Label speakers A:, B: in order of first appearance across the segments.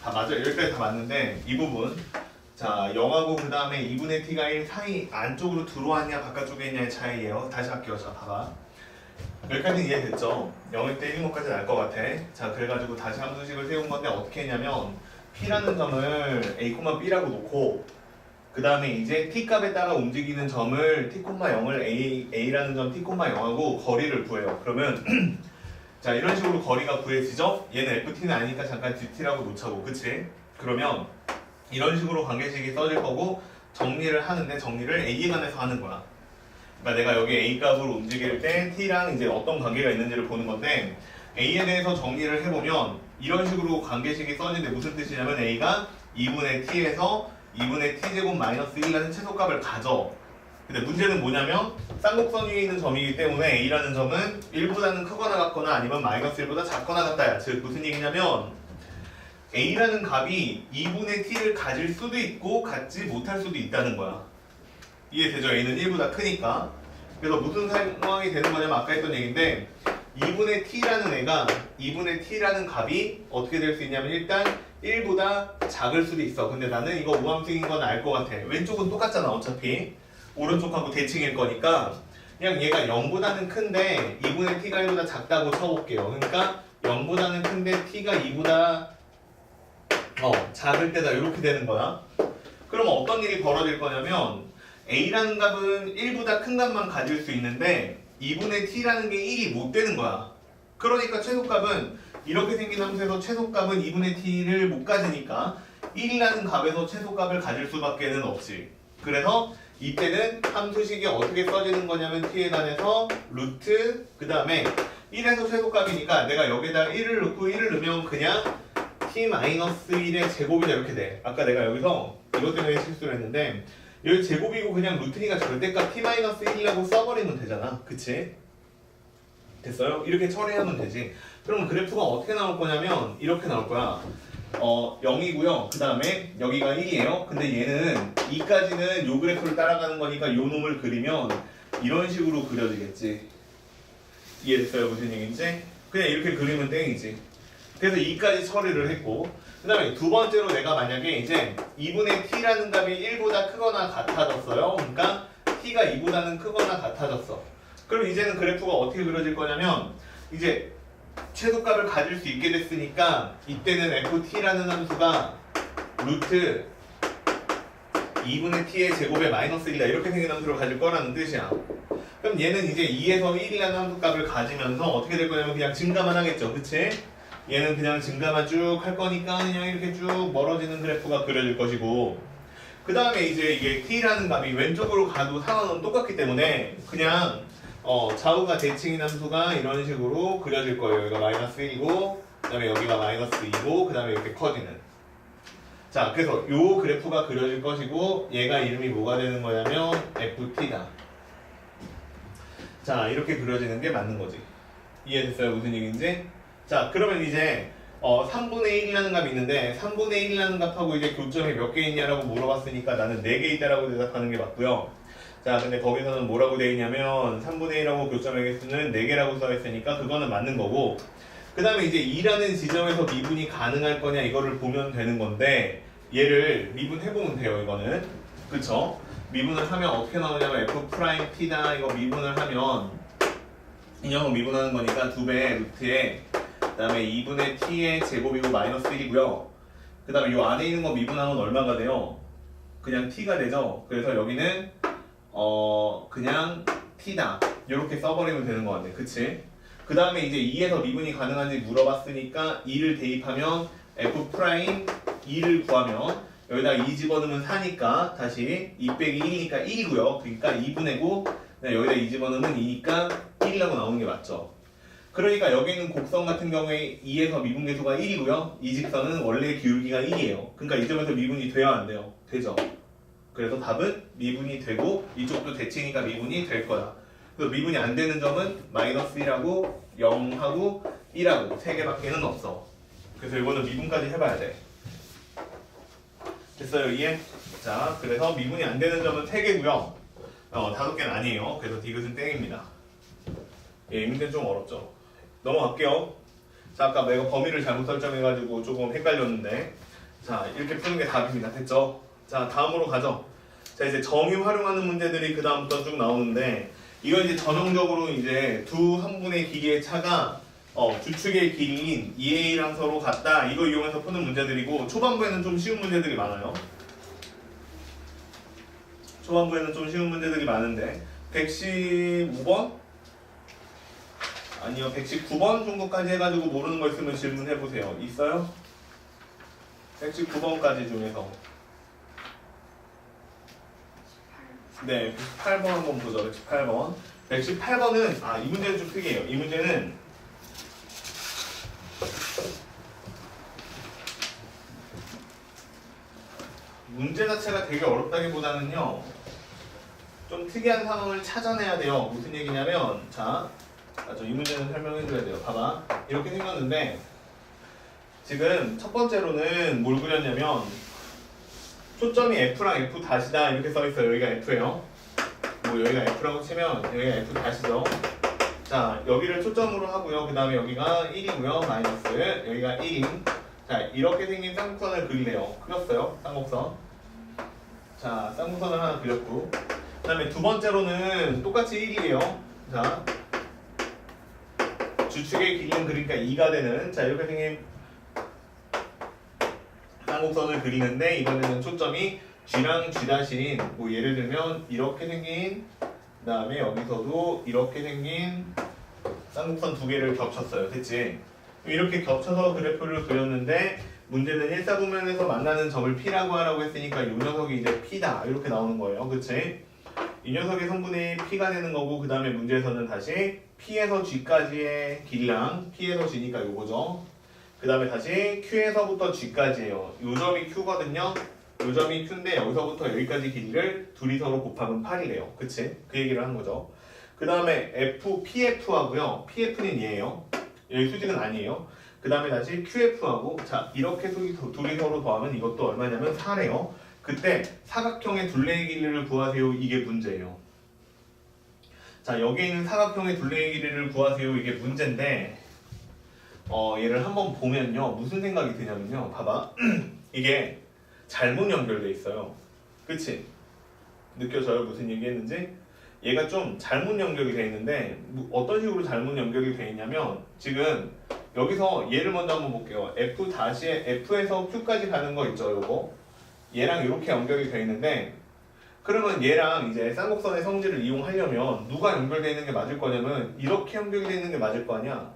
A: 다 맞아요. 여기까지 다 맞는데 이 부분 자 0하고 그 다음에 2분의 t가 1 사이 안쪽으로 들어왔냐 바깥쪽에 있냐의 차이예요. 다시 할게요. 자 봐봐. 여기까지 이해됐죠? 0일 때 1모까지 날 것 같아. 자 그래가지고 다시 함수식을 세운 건데 어떻게 했냐면 P라는 점을 A, B라고 놓고 그 다음에 이제 T 값에 따라 움직이는 점을 T, 0을 A라는 점 T, 0하고 거리를 구해요. 그러면 자 이런 식으로 거리가 구해지죠? 얘는 FT는 아니니까 잠깐 DT라고 놓자고 그치? 그러면 이런 식으로 관계식이 써질 거고 정리를 하는데 정리를 A에 관해서 하는 거야. 그러니까 내가 여기 A 값으로 움직일 때 T랑 이제 어떤 관계가 있는지를 보는 건데 A에 대해서 정리를 해보면 이런 식으로 관계식이 써지는데 무슨 뜻이냐면 A가 2분의 T에서 2분의 T제곱 마이너스 1이라는 최소값을 가져. 근데 문제는 뭐냐면 쌍곡선 위에 있는 점이기 때문에 A라는 점은 1보다는 크거나 같거나 아니면 마이너스 1보다 작거나 같다야. 즉 무슨 얘기냐면 A라는 값이 2분의 T를 가질 수도 있고 갖지 못할 수도 있다는 거야. 이해되죠? A는 1보다 크니까. 그래서 무슨 상황이 되는 거냐면 아까 했던 얘기인데 2분의 T라는 애가 2분의 T라는 값이 어떻게 될 수 있냐면 일단 1보다 작을 수도 있어. 근데 나는 이거 우함수인 건 알 것 같아. 왼쪽은 똑같잖아 어차피. 오른쪽하고 대칭일 거니까 그냥 얘가 0보다는 큰데 2분의 T가 1보다 작다고 쳐볼게요. 그러니까 0보다는 큰데 T가 2보다 작을 때다 이렇게 되는 거야. 그러면 어떤 일이 벌어질 거냐면 A라는 값은 1보다 큰 값만 가질 수 있는데 2분의 T라는 게 1이 못 되는 거야. 그러니까 최소값은 이렇게 생긴 함수에서 최소값은 2분의 T를 못 가지니까 1이라는 값에서 최소값을 가질 수밖에 는 없지. 그래서 이때는 함수식이 어떻게 써지는 거냐면 T에 관해서 루트 그 다음에 1에서 최소값이니까 내가 여기다 1을 넣고 1을 넣으면 그냥 T-1의 제곱이다 이렇게 돼. 아까 내가 여기서 이것 때문에 실수를 했는데 여기 제곱이고 그냥 루트니까 절대값 T-1이라고 써버리면 되잖아. 그치? 됐어요? 이렇게 처리하면 되지. 그러면 그래프가 어떻게 나올 거냐면 이렇게 나올 거야. 0이고요. 그 다음에 여기가 1이에요. 근데 얘는 2까지는 요 그래프를 따라가는 거니까 요 놈을 그리면 이런 식으로 그려지겠지. 이해됐어요? 무슨 얘기인지? 그냥 이렇게 그리면 땡이지. 그래서 2까지 처리를 했고 그 다음에 두 번째로 내가 만약에 이제 2분의 T라는 값이 1보다 크거나 같아졌어요. 그러니까 T가 2보다는 크거나 같아졌어. 그럼 이제는 그래프가 어떻게 그려질 거냐면 이제 최소값을 가질 수 있게 됐으니까 이때는 FT라는 함수가 루트 2분의 T의 제곱에 마이너스 1이다 이렇게 생긴 함수를 가질 거라는 뜻이야. 그럼 얘는 이제 2에서 1이라는 함수값을 가지면서 어떻게 될 거냐면 그냥 증가만 하겠죠. 그치? 얘는 그냥 증가만 쭉 할 거니까 그냥 이렇게 쭉 멀어지는 그래프가 그려질 것이고 그 다음에 이제 이게 T라는 값이 왼쪽으로 가도 상황은 똑같기 때문에 그냥 좌우가 대칭인 함수가 이런 식으로 그려질 거예요. 여기가 마이너스 1이고 그 다음에 여기가 마이너스 2고 그 다음에 이렇게 커지는 자 그래서 요 그래프가 그려질 것이고 얘가 이름이 뭐가 되는 거냐면 FT다. 자 이렇게 그려지는 게 맞는 거지. 이해됐어요? 무슨 얘기인지? 자 그러면 이제 3분의 1이라는 값이 있는데 3분의 1이라는 값하고 이제 교점이 몇 개 있냐라고 물어봤으니까 나는 4개 있다라고 대답하는 게 맞고요. 자 근데 거기서는 뭐라고 되어 있냐면 3분의 1하고 교점의 개수는 4개라고 써 있으니까 그거는 맞는 거고 그 다음에 이제 2라는 지점에서 미분이 가능할 거냐 이거를 보면 되는 건데 얘를 미분해보면 돼요. 이거는 그쵸? 미분을 하면 어떻게 나오냐면 F'T다 이거 미분을 하면 인형은 미분하는 거니까 2배 루트에 그 다음에 2분의 T의 제곱이고 마이너스 1이고요. 그 다음에 이 안에 있는 거 미분하면 얼마가 돼요? 그냥 T가 되죠. 그래서 여기는 그냥 T다 이렇게 써버리면 되는 거 같네. 그치? 그 다음에 이제 2에서 미분이 가능한지 물어봤으니까 2를 대입하면 F'2를 구하면 여기다 2 집어넣으면 4니까 다시 2 빼기 1이니까 1이고요. 그러니까 2분의고 여기다 2 집어넣으면 2니까 1이라고 나오는 게 맞죠. 그러니까 여기 있는 곡선 같은 경우에 2에서 미분계수가 1이고요. 이 직선은 원래 기울기가 1이에요. 그러니까 이 점에서 미분이 돼야 안 돼요? 되죠. 그래서 답은 미분이 되고 이쪽도 대칭이니까 미분이 될 거야. 그래서 미분이 안 되는 점은 마이너스 1하고 0하고 1하고 3개밖에는 없어. 그래서 이거는 미분까지 해봐야 돼. 됐어요? 이해? 자, 그래서 미분이 안 되는 점은 3개고요. 5개는 아니에요. 그래서 디귿은 땡입니다. 예, 문제는 좀 어렵죠. 넘어갈게요. 자, 아까 내가 범위를 잘못 설정해가지고 조금 헷갈렸는데 자, 이렇게 푸는 게 답입니다. 됐죠? 자, 다음으로 가죠. 자, 이제 정의 활용하는 문제들이 그 다음부터 쭉 나오는데, 이건 이제 전형적으로 이제 두 성분의 길이의 차가 주축의 길이인 2a랑 서로 같다. 이거 이용해서 푸는 문제들이고, 초반부에는 좀 쉬운 문제들이 많아요. 초반부에는 좀 쉬운 문제들이 많은데, 115번? 아니요, 119번 정도까지 해가지고 모르는 거 있으면 질문해보세요. 있어요? 119번까지 중에서. 네, 118번 한번 보죠. 118번. 118번은, 이 문제는 좀 특이해요. 이 문제는 문제 자체가 되게 어렵다기보다는요, 좀 특이한 상황을 찾아내야 돼요. 무슨 얘기냐면, 자, 이 문제는 설명해줘야 돼요. 봐봐. 이렇게 생겼는데, 지금 첫 번째로는 뭘 그렸냐면, 초점이 F랑 F 다시다 이렇게 써있어요. 여기가 F예요. 뭐 여기가 F라고 치면 여기가 F 다시죠. 자, 여기를 초점으로 하고요. 그 다음에 여기가 1이고요. 마이너스. 여기가 1인. 자, 이렇게 생긴 쌍곡선을 그리래요. 그렸어요. 쌍곡선. 자, 쌍곡선을 하나 그렸고. 그 다음에 두 번째로는 똑같이 1이에요. 자, 주축의 길이는 그러니까 2가 되는, 자, 이렇게 생긴 쌍곡선을 그리는데, 이번에는 초점이 G랑 G'인, 뭐 예를 들면 이렇게 생긴, 그 다음에 여기서도 이렇게 생긴 쌍곡선 두 개를 겹쳤어요. 됐지? 이렇게 겹쳐서 그래프를 그렸는데, 문제는 1사분면에서 만나는 점을 P라고 하라고 했으니까 이 녀석이 이제 P다 이렇게 나오는 거예요. 그치? 이 녀석의 성분이 P가 되는 거고, 그 다음에 문제에서는 다시 P에서 G까지의 길이랑, P에서 G니까 요거죠. 그 다음에 다시 Q에서부터 G까지예요. 요 점이 Q거든요. 요 점이 Q인데 여기서부터 여기까지 길이를 둘이 서로 곱하면 8이래요. 그치? 그 얘기를 하는 거죠. 그 다음에 F, PF 하고요. PF는 얘예요. 여기 수직은 아니에요. 그 다음에 다시 QF하고, 자, 이렇게 둘이 서로 더하면 이것도 얼마냐면 4래요. 그때 사각형의 둘레의 길이를 구하세요. 이게 문제예요. 자, 여기 있는 사각형의 둘레의 길이를 구하세요. 이게 문제인데, 얘를 한번 보면요. 무슨 생각이 드냐면요. 봐봐. 이게 잘못 연결돼 있어요. 그치? 느껴져요? 무슨 얘기 했는지? 얘가 좀 잘못 연결이 돼 있는데, 어떤 식으로 잘못 연결이 돼 있냐면, 지금 여기서 얘를 먼저 한번 볼게요. F에서 Q까지 가는 거 있죠, 요거. 얘랑 이렇게 연결이 돼 있는데, 그러면 얘랑 이제 쌍곡선의 성질을 이용하려면 누가 연결되어 있는 게 맞을 거냐면, 이렇게 연결이 되어 있는 게 맞을 거 아니야.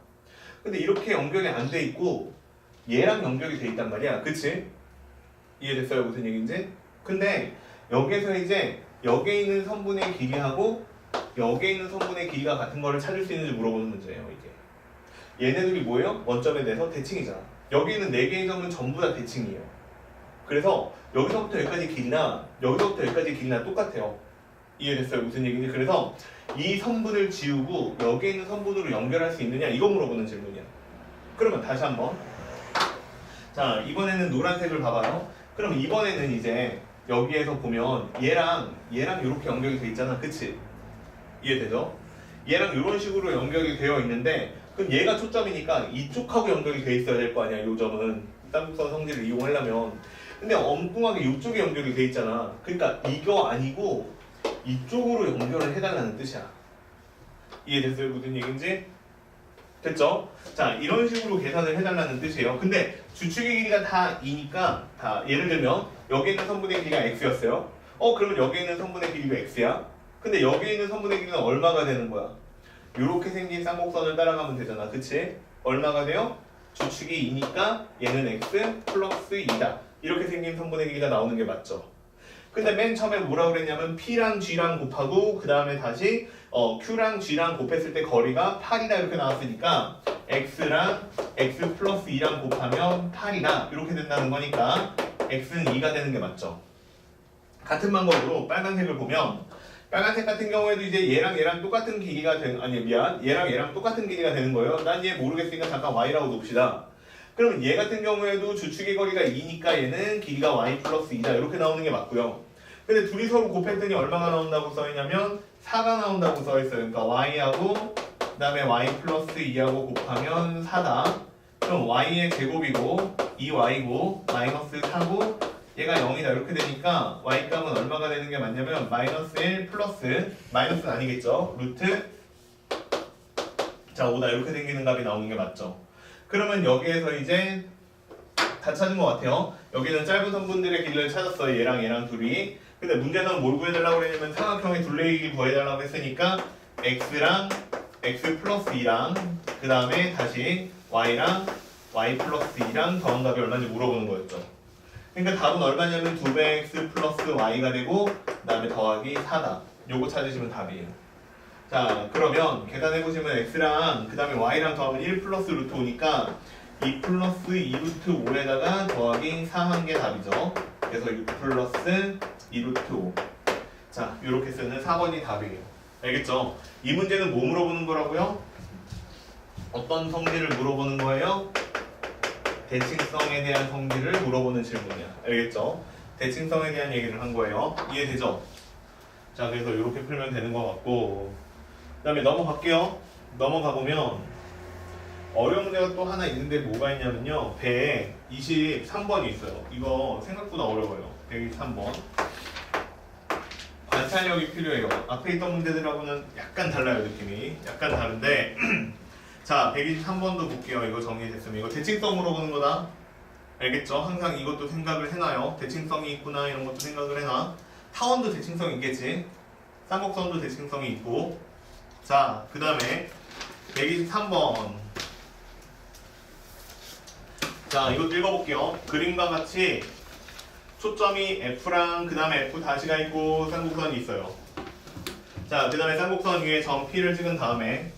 A: 근데 이렇게 연결이 안 돼 있고 얘랑 연결이 돼 있단 말이야. 그치? 이해됐어요? 무슨 얘기인지? 근데 여기에서 이제 여기에 있는 성분의 길이하고 여기에 있는 성분의 길이가 같은 거를 찾을 수 있는지 물어보는 문제예요. 이게 얘네들이 뭐예요? 원점에 대해서 대칭이잖아. 여기 있는 4개의 점은 전부 다 대칭이에요. 그래서 여기서부터 여기까지 길이나 여기서부터 여기까지 길이나 똑같아요. 이해됐어요? 무슨 얘기인지? 그래서 이 성분을 지우고 여기에 있는 성분으로 연결할 수 있느냐, 이거 물어보는 질문이야. 그러면 다시 한번, 자, 이번에는 노란색을 봐봐요. 그럼 이번에는 이제 여기에서 보면 얘랑 이렇게 연결이 돼 있잖아. 그치? 이해되죠? 얘랑 이런 식으로 연결이 되어 있는데, 그럼 얘가 초점이니까 이쪽하고 연결이 돼 있어야 될 거 아니야. 요 점은 쌍곡선 성질을 이용하려면. 근데 엉뚱하게 이쪽에 연결이 돼 있잖아. 그러니까 이거 아니고 이쪽으로 연결을 해달라는 뜻이야. 이해됐어요? 무슨 얘기인지? 됐죠? 자, 이런 식으로 계산을 해달라는 뜻이에요. 근데 주축의 길이가 다 2니까, 다 예를 들면 여기 있는 성분의 길이가 x였어요. 그러면 여기 있는 성분의 길이가 x야. 근데 여기 있는 성분의 길이는 얼마가 되는 거야? 요렇게 생긴 쌍곡선을 따라가면 되잖아. 그치? 얼마가 돼요? 주축이 2니까 얘는 x 플러스 2다. 이렇게 생긴 성분의 길이가 나오는 게 맞죠? 근데 맨 처음에 뭐라고 그랬냐면 P랑 G랑 곱하고 그 다음에 다시 Q랑 G랑 곱했을 때 거리가 8이다 이렇게 나왔으니까 X랑 X 플러스 2랑 곱하면 8이다 이렇게 된다는 거니까 X는 2가 되는 게 맞죠. 같은 방법으로 빨간색을 보면 빨간색 같은 경우에도 이제 얘랑 똑같은 길이가 얘랑 똑같은 길이가 되는 거예요. 난 얘 모르겠으니까 잠깐 Y라고 둡시다. 그러면 얘 같은 경우에도 주축의 거리가 2니까 얘는 길이가 y 플러스 2다 이렇게 나오는 게 맞고요. 근데 둘이 서로 곱했더니 얼마가 나온다고 써있냐면 4가 나온다고 써있어요. 그러니까 y하고 그 다음에 y 플러스 2하고 곱하면 4다. 그럼 y의 제곱이고 2y고 마이너스 4고 얘가 0이다 이렇게 되니까 y값은 얼마가 되는 게 맞냐면 마이너스 1 플러스 마이너스는 아니겠죠. 루트 자 5다 이렇게 생기는 값이 나오는 게 맞죠. 그러면 여기에서 이제 다 찾은 것 같아요. 여기는 짧은 선분들의 길이를 찾았어요. 얘랑 둘이. 근데 문제는 뭘 구해달라고 그랬냐면 삼각형의 둘레의 길이 구해달라고 했으니까 x랑 x 플러스 2랑 그 다음에 다시 y랑 y 플러스 2랑 더한 값이 얼마인지 물어보는 거였죠. 그러니까 답은 얼마냐면 2배 x 플러스 y가 되고 그 다음에 더하기 4다. 요거 찾으시면 답이에요. 자 그러면 계산해보시면 x랑 그 다음에 y랑 더하면 1 플러스 루트 5니까 2 플러스 2 루트 5에다가 더하기 4 한 게 답이죠. 그래서 6 플러스 2 루트 5. 자 이렇게 쓰는 4번이 답이에요. 알겠죠? 이 문제는 뭐 물어보는 거라고요? 어떤 성질을 물어보는 거예요? 대칭성에 대한 성질을 물어보는 질문이야. 알겠죠? 대칭성에 대한 얘기를 한 거예요. 이해되죠? 자 그래서 이렇게 풀면 되는 것 같고 그 다음에 넘어갈게요. 넘어가보면 어려운 문제가 또 하나 있는데 뭐가 있냐면요 123번이 있어요. 이거 생각보다 어려워요. 123번 관찰력이 필요해요. 앞에 있던 문제들하고는 약간 달라요. 느낌이 약간 다른데 자 123번도 볼게요. 이거 정리됐으면 이거 대칭성 물어보는 거다. 알겠죠? 항상 이것도 생각을 해놔요. 대칭성이 있구나 이런 것도 생각을 해놔. 타원도 대칭성이 있겠지. 쌍곡선도 대칭성이 있고 자 그 다음에 123번 자 이것도 읽어볼게요. 그림과 같이 초점이 F랑 그 다음에 F 다시가 있고 쌍곡선이 있어요. 자 그 다음에 쌍곡선 위에 점 P를 찍은 다음에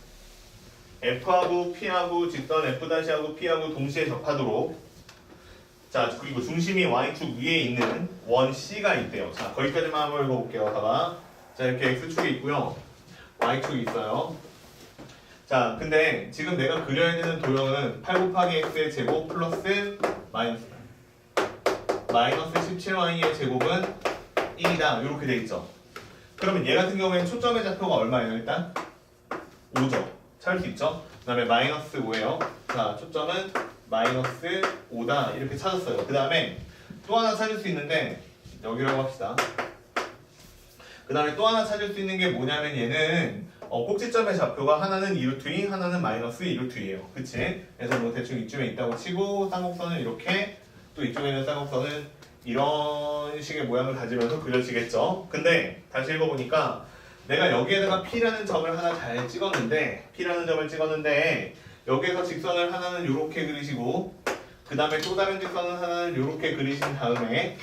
A: F하고 P하고 직선 F 다시하고 P하고 동시에 접하도록 자 그리고 중심이 Y축 위에 있는 원 C가 있대요. 자 거기까지만 한번 읽어볼게요. 봐봐. 자 이렇게 X축이 있고요. Y축이 있어요. 자 근데 지금 내가 그려야 되는 도형은 8 곱하기 x의 제곱 플러스 마이너스 17y의 제곱은 1이다 이렇게 돼 있죠. 그러면 얘 같은 경우에는 초점의 좌표가 얼마예요? 일단 5죠. 찾을 수 있죠. 그 다음에 마이너스 5예요. 자 초점은 마이너스 5다 이렇게 찾았어요. 그 다음에 또 하나 찾을 수 있는데 여기라고 합시다. 그 다음에 또 하나 찾을 수 있는 게 뭐냐면 얘는 꼭지점의 좌표가 하나는 2루트2 하나는 마이너스 2루트2예요. 그치? 그래서 뭐 대충 이쯤에 있다고 치고 쌍곡선은 이렇게 또 이쪽에 있는 쌍곡선은 이런 식의 모양을 가지면서 그려지겠죠. 근데 다시 읽어보니까 내가 여기에다가 P라는 점을 하나 잘 찍었는데 P라는 점을 찍었는데 여기에서 직선을 하나는 이렇게 그리시고 그 다음에 또 다른 직선은 하나는 이렇게 그리신 다음에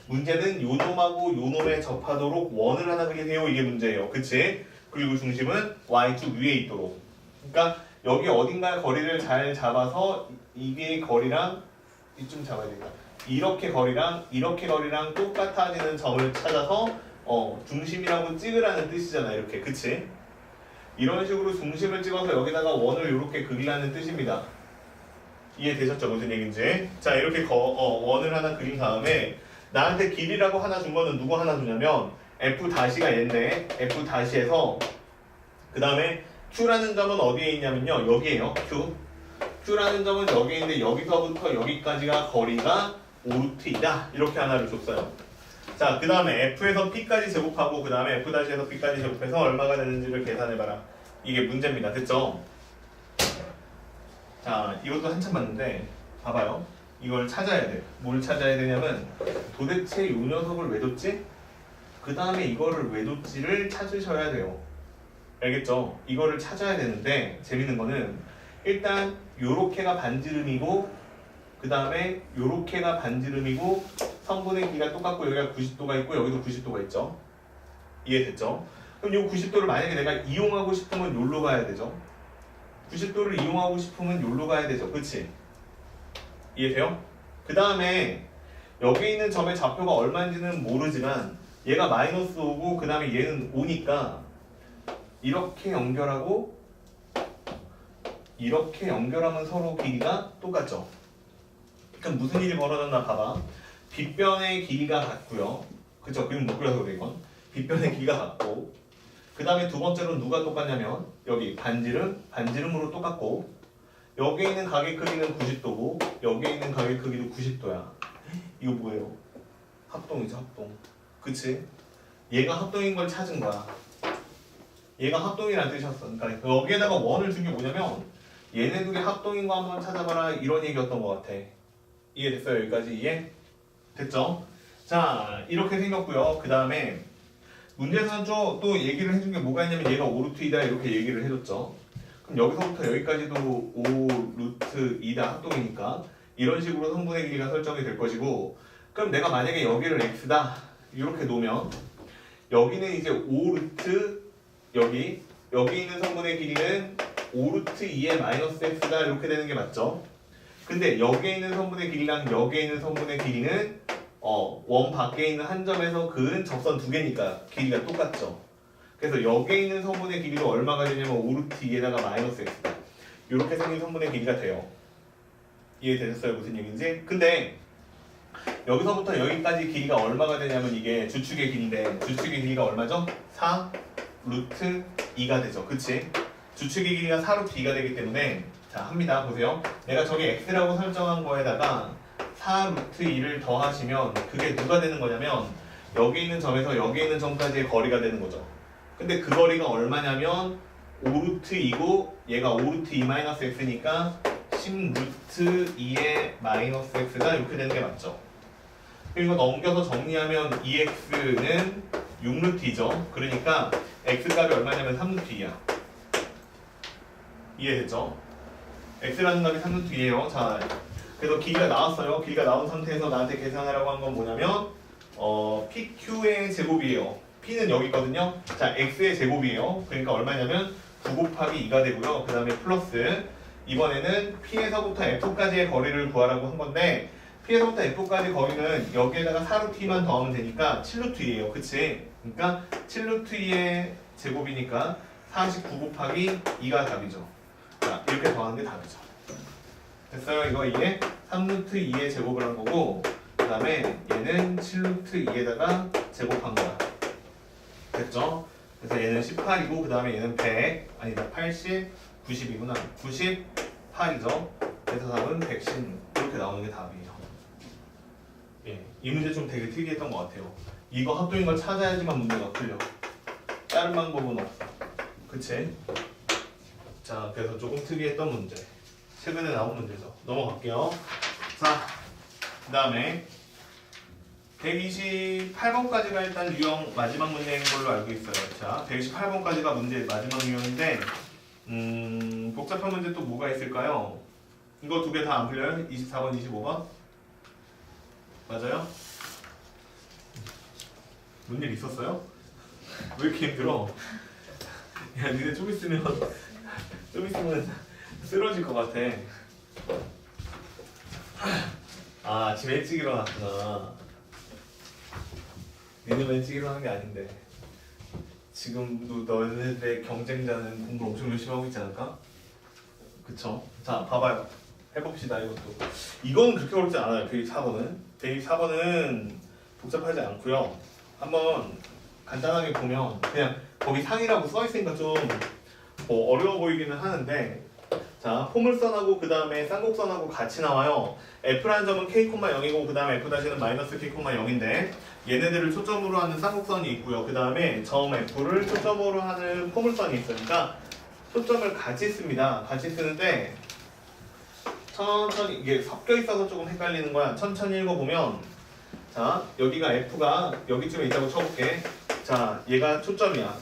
A: 문제는 요 놈하고 요 놈에 접하도록 원을 하나 그리세요. 이게 문제예요. 그치? 그리고 중심은 Y축 위에 있도록. 그러니까 여기 어딘가에 거리를 잘 잡아서 이게 거리랑 이쯤 잡아야 되겠다. 이렇게 거리랑 똑같아지는 점을 찾아서 중심이라고 찍으라는 뜻이잖아. 이렇게. 그치? 이런 식으로 중심을 찍어서 여기다가 원을 이렇게 그리라는 뜻입니다. 이해되셨죠? 무슨 얘기인지? 자 이렇게 원을 하나 그린 다음에 나한테 길이라고 하나 준 거는 누구 하나 주냐면 F 다시가 얘인데 F 다시에서 그 다음에 Q라는 점은 어디에 있냐면요 여기에요. Q라는 점은 여기에 있는데 여기서부터 여기까지가 거리가 5루트이다 이렇게 하나를 줬어요. 자 그 다음에 F에서 P까지 제곱하고 그 다음에 F 다시에서 P까지 제곱해서 얼마가 되는지를 계산해봐라. 이게 문제입니다. 됐죠? 자 이것도 한참 봤는데 봐봐요. 이걸 찾아야 돼. 뭘 찾아야 되냐면 도대체 이 녀석을 왜 뒀지? 그 다음에 이거를 왜 뒀지를 찾으셔야 돼요. 알겠죠? 이거를 찾아야 되는데 재밌는 거는 일단 요렇게가 반지름이고 그 다음에 요렇게가 반지름이고 성분의 길이가 똑같고 여기가 90도가 있고 여기도 90도가 있죠. 이해됐죠? 그럼 요 90도를 만약에 내가 이용하고 싶으면 요로 가야 되죠. 90도를 이용하고 싶으면 요로 가야 되죠. 그치? 이해돼요? 그 다음에 여기 있는 점의 좌표가 얼마인지는 모르지만 얘가 마이너스 5고 그 다음에 얘는 5니까 이렇게 연결하고 이렇게 연결하면 서로 길이가 똑같죠. 그럼 무슨 일이 벌어졌나 봐봐. 빗변의 길이가 같고요. 그쵸? 그림 못 그려서 그래 이건. 빗변의 길이가 같고 그 다음에 두 번째로 누가 똑같냐면 여기 반지름으로 똑같고 여기에 있는 각의 크기는 90도고 여기에 있는 각의 크기도 90도야. 이거 뭐예요? 합동이죠, 합동. 그치? 얘가 합동인 걸 찾은 거야. 얘가 합동이라는 뜻이었어. 그러니까 여기에다가 원을 준 게 뭐냐면 얘네 둘이 합동인 거 한번 찾아봐라 이런 얘기였던 것 같아. 이해됐어요? 여기까지 이해? 됐죠? 자, 이렇게 생겼고요. 그 다음에 문제에서는 또 얘기를 해준 게 뭐가 있냐면 얘가 5루트 2다 이렇게 얘기를 해줬죠. 그럼 여기서부터 여기까지도 5루트 2다 합동이니까 이런 식으로 성분의 길이가 설정이 될 것이고, 그럼 내가 만약에 여기를 x다 이렇게 놓으면 여기는 이제 5루트 여기 있는 성분의 길이는 5루트 2의 마이너스 x다 이렇게 되는 게 맞죠? 근데 여기에 있는 성분의 길이랑 여기에 있는 성분의 길이는 원 밖에 있는 한 점에서 그은 적선 두 개니까 길이가 똑같죠. 그래서 여기에 있는 성분의 길이도 얼마가 되냐면 5루트 2에다가 마이너스 x다. 이렇게 생긴 성분의 길이가 돼요. 이해되셨어요? 무슨 얘기인지? 근데 여기서부터 여기까지 길이가 얼마가 되냐면 이게 주축의 길이인데 주축의 길이가 얼마죠? 4 루트 2가 되죠. 그치? 주축의 길이가 4 루트 2가 되기 때문에 자 합니다. 보세요. 내가 저기 x라고 설정한 거에다가 4 루트 2를 더하시면 그게 누가 되는 거냐면 여기 있는 점에서 여기 있는 점까지의 거리가 되는 거죠. 근데 그 거리가 얼마냐면 5 루트 2고 얘가 5 루트 2 마이너스 x니까 10 루트 2의 마이너스 x가 이렇게 되는 게 맞죠. 그리고 넘겨서 정리하면 2x는 6 루트 2죠. 그러니까 x값이 얼마냐면 3 루트 2야. 이해됐죠? x라는 값이 3 루트 2예요. 자, 그래서 길이가 나왔어요. 길이가 나온 상태에서 나한테 계산하라고 한 건 뭐냐면 pq의 제곱이에요. p는 여기 있거든요. 자, x의 제곱이에요. 그러니까 얼마냐면 9 곱하기 2가 되고요. 그 다음에 플러스 이번에는 p에서부터 f까지의 거리를 구하라고 한 건데 p에서부터 f까지 거리는 여기에다가 4루트 2만 더하면 되니까 7루트 2예요. 그치? 그러니까 7루트 2의 제곱이니까 49 곱하기 2가 답이죠. 자, 이렇게 더하는 게 답이죠. 됐어요? 이거 이게 3루트 2의 제곱을 한 거고 그 다음에 얘는 7루트 2에다가 제곱한 거야. 됐죠? 그래서 얘는 18이고 그 다음에 얘는 100 아니다 80 90이구나 98이죠. 그래서 답은 116 이렇게 나오는 게 답이에요. 예, 이 문제 좀 되게 특이했던 것 같아요. 이거 합동인 걸 찾아야지만 문제가 풀려. 다른 방법은 없어. 그치? 자, 그래서 조금 특이했던 문제. 최근에 나온 문제죠. 넘어갈게요. 자, 그 다음에 128번까지가 일단 유형 마지막 문제인 걸로 알고 있어요. 자, 128번까지가 문제 마지막 유형인데 복잡한 문제 또 뭐가 있을까요? 이거 두 개 다 안 풀려요? 24번, 25번? 맞아요? 뭔 일 있었어요? 왜 이렇게 힘들어? 야, 니네 좀 있으면 쓰러질 것 같아. 아, 아침 일찍 일어났구나. 니네만 일찍 일어나는 게 아닌데 지금도 너네들의 경쟁자는 공부 엄청 열심히 하고 있지 않을까? 그쵸? 자, 봐봐요. 해봅시다, 이것도. 이건 그렇게 어렵지 않아요, 124번은. 124번은 복잡하지 않고요. 한번 간단하게 보면 그냥 거기 상이라고 써있으니까 좀 뭐 어려워 보이기는 하는데 자, 포물선하고 그 다음에 쌍곡선하고 같이 나와요. F라는 점은 K,0이고 그 다음에 F-는 마이너스 K,0인데 얘네들을 초점으로 하는 쌍곡선이 있고요. 그 다음에 점 F를 초점으로 하는 포물선이 있으니까 초점을 같이 씁니다. 같이 쓰는데 천천히 이게 섞여 있어서 조금 헷갈리는 거야. 천천히 읽어보면 자, 여기가 F가 여기쯤에 있다고 쳐볼게. 자, 얘가 초점이야.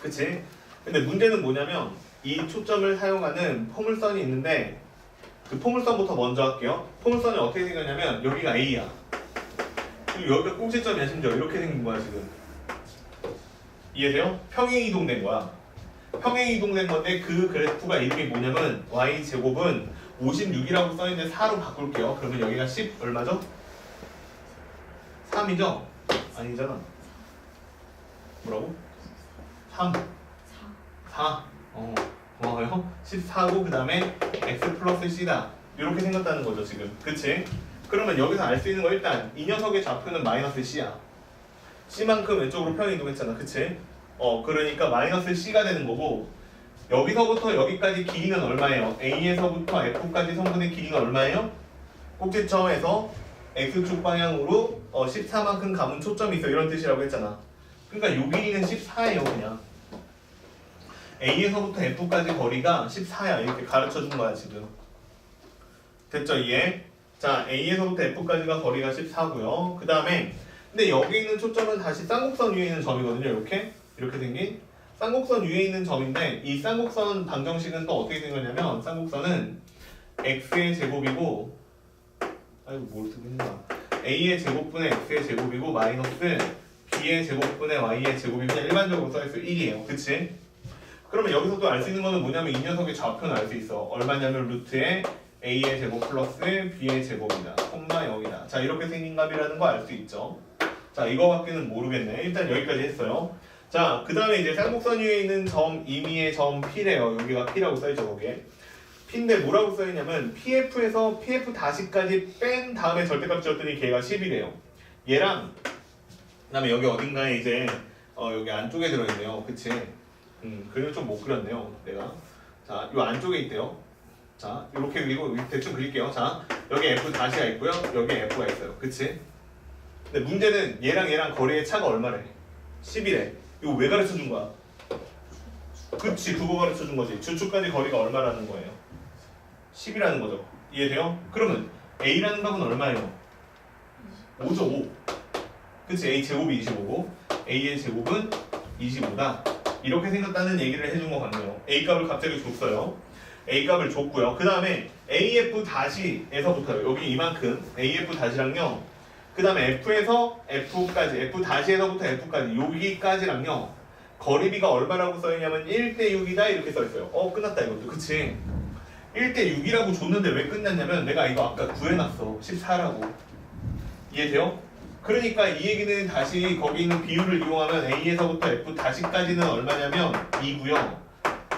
A: 그치? 근데 문제는 뭐냐면 이 초점을 사용하는 포물선이 있는데 그 포물선부터 먼저 할게요. 포물선이 어떻게 생겼냐면 여기가 A야. 그리고 여기가 꼭지점이야. 심지어 이렇게 생긴 거야 지금. 이해돼요? 평행 이동된 거야. 평행 이동된 건데 그 그래프가 이름이 뭐냐면 y제곱은 56이라고 써있는데 4로 바꿀게요. 그러면 여기가 10 얼마죠? 3이죠? 아니잖아. 뭐라고? 3 4 고마워요. 14고 그 다음에 x 플러스 c다. 이렇게 생겼다는 거죠 지금. 그치? 그러면 여기서 알 수 있는 거 일단 이 녀석의 좌표는 마이너스 c야. c만큼 왼쪽으로 평행 이동했잖아. 그치? 그러니까 마이너스 c가 되는 거고 여기서부터 여기까지 길이는 얼마예요? A에서부터 F까지 성분의 길이가 얼마예요? 꼭지점에서 X축 방향으로 14만큼 감은 초점이 있어 이런 뜻이라고 했잖아. 그러니까 요 길이는 14예요 그냥. A에서부터 F까지 거리가 14야 이렇게 가르쳐 준 거야 지금. 됐죠 이해? 자 A에서부터 F까지가 거리가 14고요. 그 다음에 근데 여기 있는 초점은 다시 쌍곡선 위에 있는 점이거든요. 이렇게 생긴 쌍곡선 위에 있는 점인데 이 쌍곡선 방정식은 또 어떻게 생겼냐면 쌍곡선은 x의 제곱이고 아이고 뭘 쓰고 있나 a의 제곱분의 x의 제곱이고 마이너스 b의 제곱분의 y의 제곱이 그냥 일반적으로 써있어요. 1이에요. 그치? 그러면 여기서 또 알 수 있는 거는 뭐냐면 이 녀석의 좌표는 알 수 있어. 얼마냐면 루트에 a의 제곱 플러스 b의 제곱이다. 콤마 0이다. 자 이렇게 생긴 값이라는 거 알 수 있죠. 자 이거밖에는 모르겠네. 일단 여기까지 했어요. 자 그 다음에 이제 쌍곡선 위에 있는 점 임의의 점 P래요. 여기가 P라고 써있죠 거기에. P인데 뭐라고 써있냐면 PF에서 PF 다시까지 뺀 다음에 절대값 지었더니 걔가 10이래요. 얘랑 그 다음에 여기 어딘가에 이제 여기 안쪽에 들어있네요. 그치? 그림을 좀 못 그렸네요 내가. 자 요 안쪽에 있대요. 자 이렇게 그리고 대충 그릴게요. 자 여기 F 다시가 있고요. 여기 F가 있어요. 그치? 근데 문제는 얘랑 거리의 차가 얼마래? 10이래. 이거 왜 가르쳐 준 거야? 그치 그거 가르쳐 준 거지. 주축까지 거리가 얼마라는 거예요? 10이라는 거죠. 이해돼요? 그러면 A라는 값은 얼마예요? 5죠 5. 그치 A 제곱이 25고 A의 제곱은 25다. 이렇게 생겼다는 얘기를 해준 거 같네요. A 값을 갑자기 줬어요. A 값을 줬고요. 그 다음에 AF 다시에서부터요. 여기 이만큼 AF 다시랑요. 그 다음에 F에서 F까지 F 다시에서부터 F까지 여기까지랑요. 거리비가 얼마라고 써있냐면 1대6이다 이렇게 써있어요. 끝났다 이것도. 그치? 1대6이라고 줬는데 왜 끝났냐면 내가 이거 아까 구해놨어. 14라고. 이해돼요? 그러니까 이 얘기는 다시 거기 있는 비율을 이용하면 A에서부터 F 다시까지는 얼마냐면 2고요.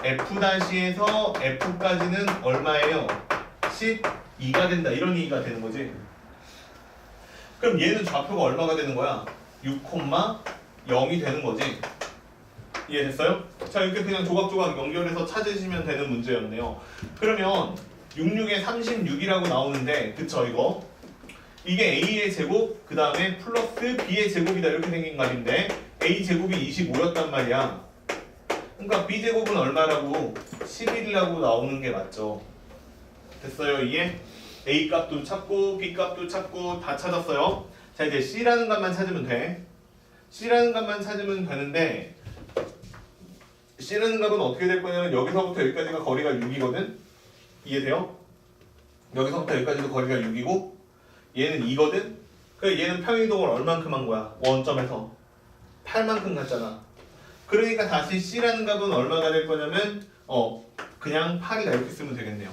A: F 다시에서 F까지는 얼마예요? 12가 된다. 이런 얘기가 되는 거지. 그럼 얘는 좌표가 얼마가 되는 거야? 6,0이 되는 거지. 이해됐어요? 자 이렇게 그냥 조각조각 연결해서 찾으시면 되는 문제였네요. 그러면 66에 36이라고 나오는데 그쵸 이거? 이게 A의 제곱 그 다음에 플러스 B의 제곱이다 이렇게 생긴 값인데 A 제곱이 25였단 말이야. 그러니까 B 제곱은 얼마라고? 11이라고 나오는 게 맞죠. 됐어요 이해? A 값도 찾고 B 값도 찾고 다 찾았어요. 자 이제 C라는 값만 찾으면 돼. C라는 값만 찾으면 되는데 C라는 값은 어떻게 될 거냐면 여기서부터 여기까지가 거리가 6이거든? 이해돼요? 여기서부터 여기까지도 거리가 6이고 얘는 2거든? 그러니까 얘는 평이동을 얼만큼 한 거야? 원점에서 8만큼 갔잖아. 그러니까 다시 C라는 값은 얼마가 될 거냐면 그냥 8이다 이렇게 쓰면 되겠네요.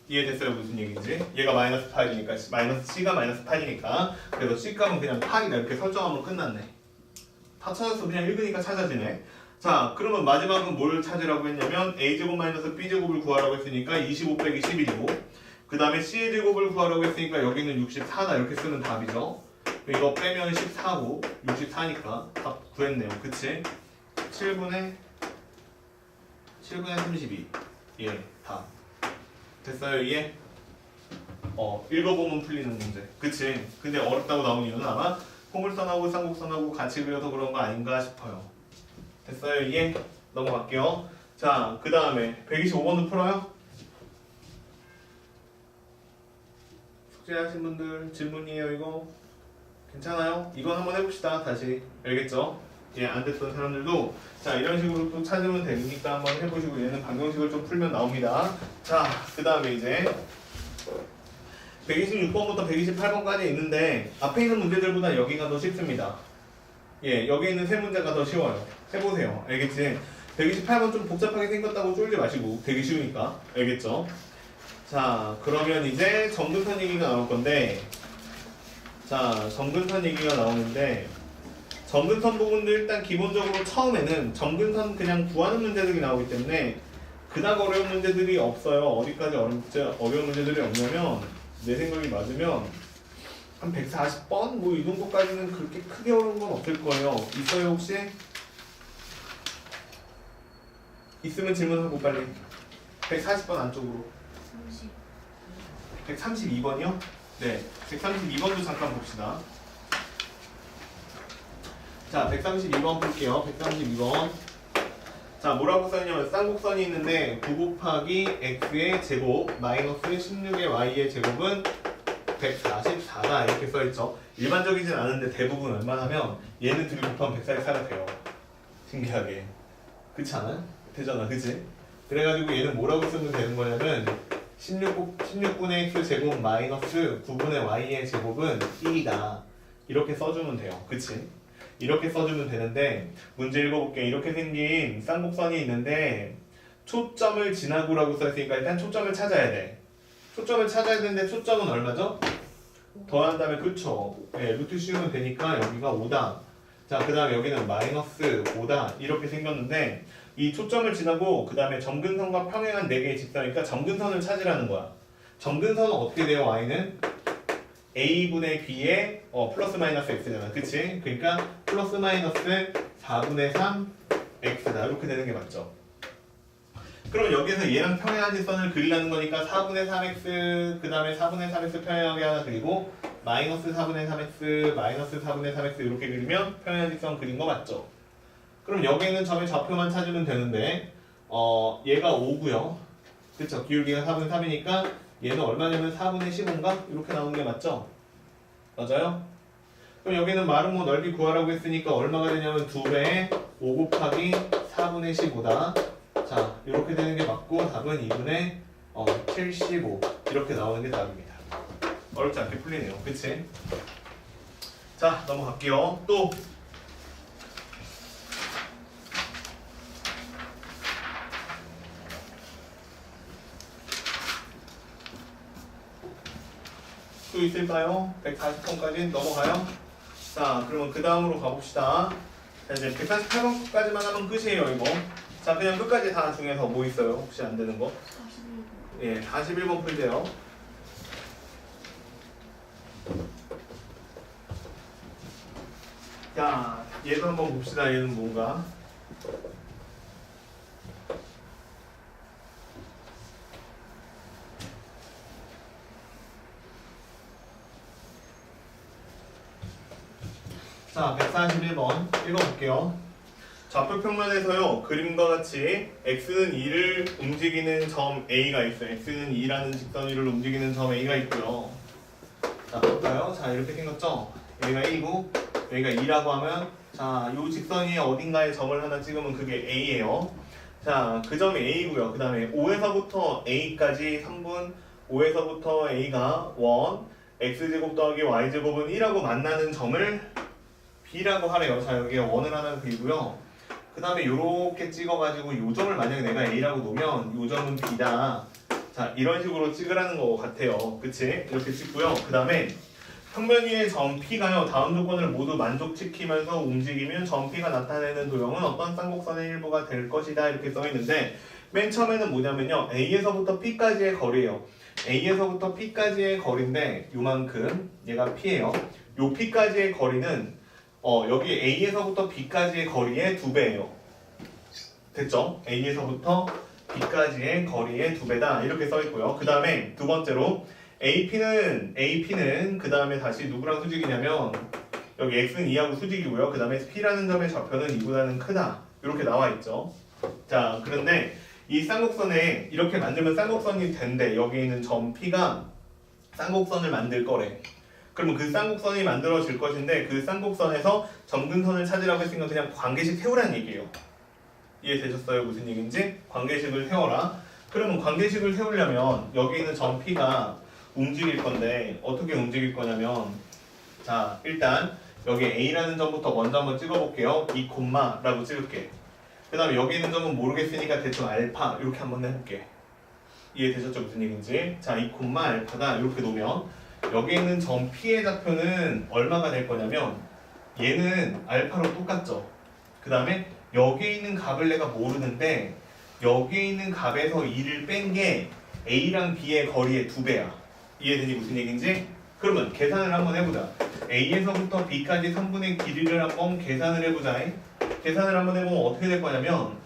A: 이해됐어요? 무슨 얘기인지? 얘가 마이너스 8이니까 마이너스 C가 마이너스 8이니까 그래서 C 값은 그냥 8이다 이렇게 설정하면 끝났네. 다 찾았어. 그냥 읽으니까 찾아지네. 자 그러면 마지막은 뭘 찾으라고 했냐면 A제곱 마이너스 B제곱을 구하라고 했으니까 25 빼기 11이고 그 다음에 C의 제곱을 구하라고 했으니까 여기는 64다 이렇게 쓰는 답이죠. 이거 빼면 14고 64니까 답 구했네요. 그치? 7분의 32 예, 답 됐어요 이해? 읽어보면 풀리는 문제 그치? 근데 어렵다고 나온 이유는 아마 포물선하고 쌍곡선하고 같이 그려서 그런 거 아닌가 싶어요. 됐어요 이해? 넘어갈게요. 자 그 다음에 125번도 풀어요? 숙제하신 분들 질문이에요 이거? 괜찮아요? 이건 한번 해봅시다 다시. 알겠죠? 예, 안 됐던 사람들도 자 이런 식으로 또 찾으면 되니까 한번 해보시고 얘는 방정식을 좀 풀면 나옵니다. 자 그 다음에 이제 126번부터 128번까지 있는데 앞에 있는 문제들보다 여기가 더 쉽습니다. 예, 여기 있는 세 문제가 더 쉬워요. 해보세요. 알겠지? 128번 좀 복잡하게 생겼다고 쫄지 마시고 되게 쉬우니까. 알겠죠? 자 그러면 이제 점근선 얘기가 나올 건데 자 점근선 얘기가 나오는데 점근선 부분도 일단 기본적으로 처음에는 점근선 그냥 구하는 문제들이 나오기 때문에 그닥 어려운 문제들이 없어요. 어디까지 어려운 문제들이 없냐면 내 생각이 맞으면 한 140번? 뭐 이 정도까지는 그렇게 크게 어려운 건 없을 거예요. 있어요 혹시? 있으면 질문하고 빨리. 140번 안쪽으로.
B: 30.
A: 132번이요? 네. 132번도 잠깐 봅시다. 자, 132번 볼게요. 132번. 자, 뭐라고 써있냐면 쌍곡선이 있는데 9 곱하기 x의 제곱 마이너스 16의 y의 제곱은 144다 이렇게 써있죠. 일반적이진 않은데 대부분 웬만하면 얘는 둘이 곱하면 144가 돼요. 신기하게. 그렇지 않아? 되잖아, 그치? 그래가지고 얘는 뭐라고 쓰면 되는 거냐면 16분의 x 제곱 마이너스 9분의 y의 제곱은 1이다 이렇게 써주면 돼요. 그치? 이렇게 써주면 되는데 문제 읽어볼게. 이렇게 생긴 쌍곡선이 있는데 초점을 지나고라고 써있으니까 일단 초점을 찾아야 돼. 초점을 찾아야 되는데 초점은 얼마죠? 더한 다음에 그쵸? 네, 루트 씌우면 되니까 여기가 5다. 자, 그 다음에 여기는 마이너스 5다 이렇게 생겼는데 이 초점을 지나고 그 다음에 점근선과 평행한 4개의 직선이니까 점근선을 찾으라는 거야. 점근선은 어떻게 돼요? y는? a분의 b의 플러스 마이너스 x잖아. 그치? 그러니까 플러스 마이너스 4분의 3 x다. 이렇게 되는 게 맞죠? 그럼 여기서 얘랑 평행한 직선을 그리라는 거니까 4분의 3x 그 다음에 4분의 3x 평행하게 하나 그리고 마이너스 4분의 3x 마이너스 4분의 3x 이렇게 그리면 평행한 직선 그린 거 맞죠? 그럼 여기 있는 점의 좌표만 찾으면 되는데 얘가 5고요. 그쵸? 기울기가 4분의 3이니까 얘는 얼마냐면 4분의 15인가? 이렇게 나오는 게 맞죠? 맞아요? 그럼 여기는 마름모 넓이 구하라고 했으니까 얼마가 되냐면 2배에 5 곱하기 4분의 15다. 자, 이렇게 되는 게 맞고 답은 2분의 75 이렇게 나오는 게 답입니다. 어렵지 않게 풀리네요. 그치? 자, 넘어갈게요. 또 있을까요? 140번까지 넘어가요? 자, 그러면 그 다음으로 가봅시다. 자, 이제 148번까지만 하면 끝이에요, 이거. 자, 그냥 끝까지 다 중에서 뭐 있어요? 혹시 안 되는 거?
B: 41번.
A: 예, 41번 풀대요. 자, 얘도 한번 봅시다. 얘는 뭔가? 자, 141번 읽어볼게요. 좌표 평면에서요, 그림과 같이 x는 2를 움직이는 점 A가 있어요. x는 2라는 직선 위를 움직이는 점 A가 있고요. 자, 볼까요? 자, 이렇게 생겼죠? 여기가 1이고 여기가 2라고 하면 자, 요 직선 위에 어딘가에 점을 하나 찍으면 그게 A예요. 자, 그 점이 A고요. 그 다음에 5에서부터 A까지 3분 5에서부터 A가 1 x제곱 더하기 y제곱은 1하고 만나는 점을 B라고 하래요. 자, 여기에 원을 하나 그리고요. 그 다음에 요렇게 찍어가지고 요 점을 만약에 내가 A라고 놓으면 요 점은 B다. 자, 이런 식으로 찍으라는 것 같아요. 그치? 이렇게 찍고요. 그 다음에 평면 위의 점 P가요. 다음 조건을 모두 만족시키면서 움직이면 점 P가 나타내는 도형은 어떤 쌍곡선의 일부가 될 것이다. 이렇게 써있는데 맨 처음에는 뭐냐면요. A에서부터 P까지의 거리예요. A에서부터 P까지의 거리인데 요만큼 얘가 P예요. 요 P까지의 거리는 여기 A에서부터 B까지의 거리의 2배예요. 됐죠? A에서부터 B까지의 거리의 2배다. 이렇게 써있고요. 그 다음에 두 번째로 AP는 그 다음에 다시 누구랑 수직이냐면 여기 X는 2하고 수직이고요. 그 다음에 P라는 점의 좌표는 2보다는 크다. 이렇게 나와있죠. 자, 그런데 이 쌍곡선에 이렇게 만들면 쌍곡선이 된대. 여기 있는 점 P가 쌍곡선을 만들 거래. 그러면 그 쌍곡선이 만들어질 것인데 그 쌍곡선에서 점근선을 찾으라고 했으니까 그냥 관계식 세우라는 얘기예요. 이해되셨어요? 무슨 얘기인지? 관계식을 세워라. 그러면 관계식을 세우려면 여기 있는 점 P가 움직일 건데 어떻게 움직일 거냐면 자, 일단 여기 A라는 점부터 먼저 한번 찍어볼게요. 이 콤마라고 찍을게. 그 다음에 여기 있는 점은 모르겠으니까 대충 알파 이렇게 한번 해볼게. 이해되셨죠? 무슨 얘기인지? 자, 이 콤마 알파다 이렇게 놓으면 여기 있는 점 P의 좌표는 얼마가 될 거냐면 얘는 알파로 똑같죠. 그 다음에 여기 있는 값을 내가 모르는데 여기 있는 값에서 2를 뺀 게 A랑 B의 거리의 2배야. 이해되니 무슨 얘기인지? 그러면 계산을 한번 해보자. A에서부터 B까지 3분의 길이를 한번 계산을 해보자. 계산을 한번 해보면 어떻게 될 거냐면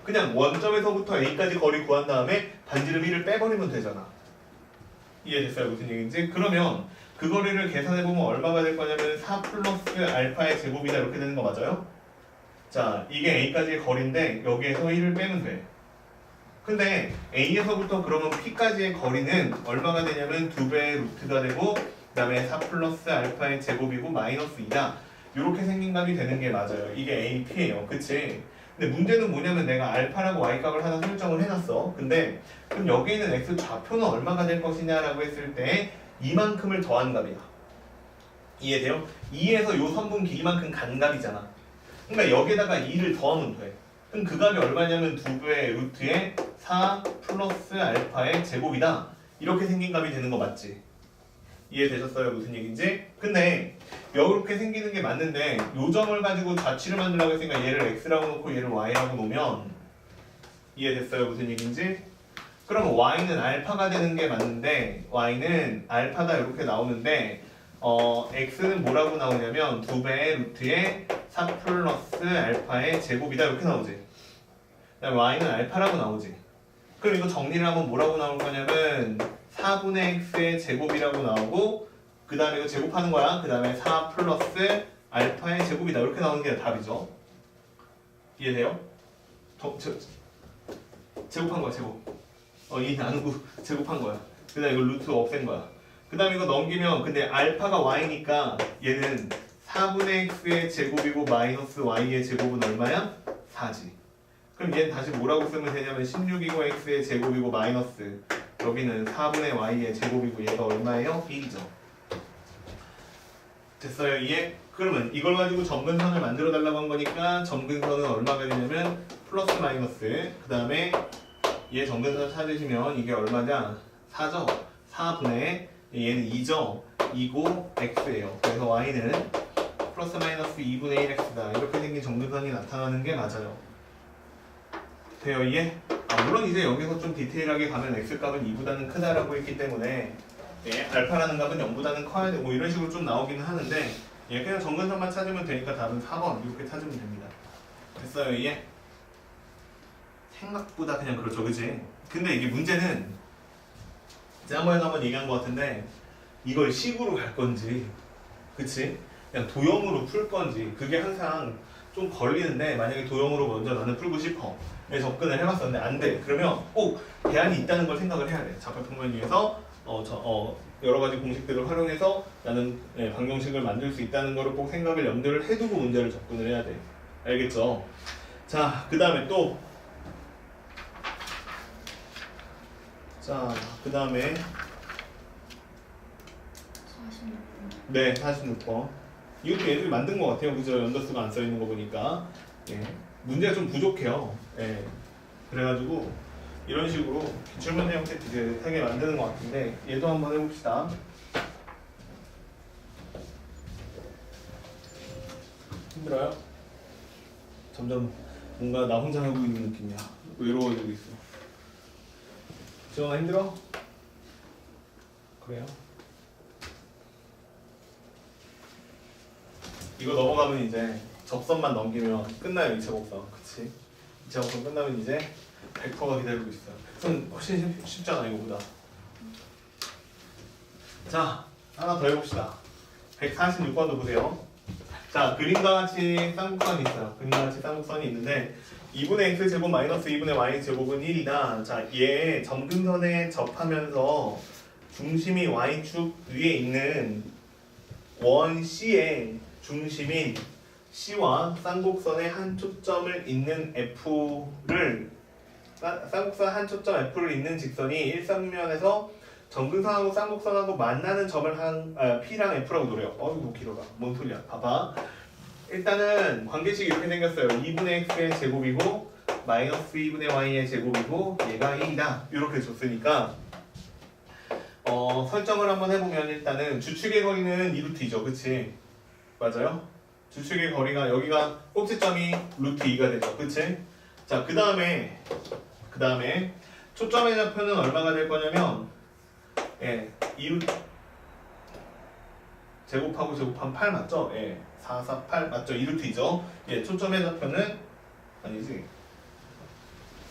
A: 그냥 원점에서부터 A까지 거리 구한 다음에 반지름 1을 빼버리면 되잖아. 이해됐어요? 무슨 얘기인지? 그러면 그 거리를 계산해보면 얼마가 될 거냐면 4 플러스 알파의 제곱이다 이렇게 되는 거 맞아요? 자, 이게 A까지의 거리인데 여기에서 1을 빼면 돼. 근데 A에서부터 그러면 P까지의 거리는 얼마가 되냐면 2배의 루트가 되고 그 다음에 4 플러스 알파의 제곱이고 마이너스 2다. 이렇게 생긴감이 되는 게 맞아요. 이게 A, P예요. 그치? 근데 문제는 뭐냐면 내가 알파라고 Y값을 하나 설정을 해놨어. 근데 그럼 여기 있는 X 좌표는 얼마가 될 것이냐라고 했을 때 이만큼을 더한 값이야. 이해돼요? 2에서 요 선분 길이만큼 간 값이잖아. 그러니까 여기에다가 2를 더하면 돼. 그럼 그 값이 얼마냐면 2배의 루트에 4 플러스 알파의 제곱이다. 이렇게 생긴 값이 되는 거 맞지? 이해되셨어요? 무슨 얘기인지? 근데 이렇게 생기는 게 맞는데 요 점을 가지고 좌치를 만들려고 했으니까 얘를 x라고 놓고 얘를 y라고 놓으면 이해됐어요? 무슨 얘기인지? 그러면 y는 알파가 되는 게 맞는데 y는 알파다 이렇게 나오는데 x는 뭐라고 나오냐면 2배의 루트에 4 플러스 알파의 제곱이다 이렇게 나오지. 그다음에 y는 알파라고 나오지. 그럼 이거 정리를 하면 뭐라고 나올 거냐면 4분의 x의 제곱이라고 나오고 그 다음에 이거 제곱하는 거야. 그 다음에 4 플러스 알파의 제곱이다 이렇게 나오는 게 답이죠. 이해돼요? 제곱한 거야 제곱. 이 나누고 제곱한 거야. 그 다음에 이거 루트 없앤 거야. 그 다음에 이거 넘기면 근데 알파가 y니까 얘는 4분의 x의 제곱이고 마이너스 y의 제곱은 얼마야? 4지. 그럼 얘는 다시 뭐라고 쓰면 되냐면 16이고 x의 제곱이고 마이너스 여기는 4분의 y의 제곱이고 얘가 얼마예요? 1이죠. 됐어요? 이해? 그러면 이걸 가지고 점근선을 만들어 달라고 한 거니까 점근선은 얼마가 되냐면 플러스 마이너스 그 다음에 얘 점근선 찾으시면 이게 얼마냐? 4죠? 4분의 얘는 2죠? 2고 x예요. 그래서 y는 플러스 마이너스 2분의 1x다. 이렇게 생긴 점근선이 나타나는 게 맞아요. 돼요? 이해? 물론 이제 여기서 좀 디테일하게 가면 x값은 2보다는 크다라고 했기 때문에 알파라는 값은 0보다는 커야 되고 이런 식으로 좀 나오기는 하는데 그냥 점근선만 찾으면 되니까 답은 4번 이렇게 찾으면 됩니다. 됐어요? 이해? 생각보다 그냥 그렇죠, 그치? 근데 이게 문제는 지난번에 한번 얘기한 것 같은데 이걸 식으로 갈 건지 그치? 그냥 도형으로 풀 건지 그게 항상 좀 걸리는데 만약에 도형으로 먼저 나는 풀고 싶어 접근을 해봤었는데 안 돼. 그러면 꼭 대안이 있다는 걸 생각을 해야 돼. 좌표평면 위에서 여러 가지 공식들을 활용해서 나는 방정식을 만들 수 있다는 거를 꼭 생각을 염두를 해두고 문제를 접근을 해야 돼. 알겠죠? 자, 그 다음에 또 그 다음에
B: 46번.
A: 네, 46번. 이것도 얘들이 만든 것 같아요. 그죠? 연도수가 안 써있는 거 보니까. 문제가 좀 부족해요. 그래가지고 이런 식으로 기출문제 형태 비슷하게 만드는 것 같은데 얘도 한번 해봅시다. 힘들어요? 점점 뭔가 나 혼자 하고 있는 느낌이야. 외로워지고 있어. 지원아 힘들어? 그래요? 이거 넘어가면 이제 접선만 넘기면 끝나요. 2차 복선. 그치? 2차 복선 끝나면 이제 100%가 기다리고 있어요. 100%는 훨씬 쉽잖아 이거보다. 자, 하나 더 해봅시다. 146번도 보세요. 자, 그림과 같이 쌍곡선이 있어요. 그림과 같이 쌍곡선이 있는데 2분의 x제곱 마이너스 2분의 y제곱은 1이다. 자, 얘 점근선에 접하면서 중심이 y축 위에 있는 원 C의 중심인 C와 쌍곡선의 한 초점을 잇는 F를 쌍곡선 한 초점 F를 잇는 직선이 일상면에서 점근선하고 쌍곡선하고 만나는 점을 P랑 F라고 노래요. 어이구 길어라. 뭔 소리야. 봐봐. 일단은 관계식이 이렇게 생겼어요. 2분의 x의 제곱이고 마이너스 2분의 y의 제곱이고 얘가 1이다. 이렇게 줬으니까 설정을 한번 해보면 일단은 주축의 거리는 2루트이죠. 그치? 맞아요? 주축의 거리가 여기가 꼭지점이 루트 2가 되죠. 그치? 자, 그 다음에 초점의 좌표는 얼마가 될 거냐면 2루트 제곱하고 제곱하면 8 맞죠? 예. 4, 4, 8 맞죠? 2루트이죠? 예, 초점의 좌표는 아니지.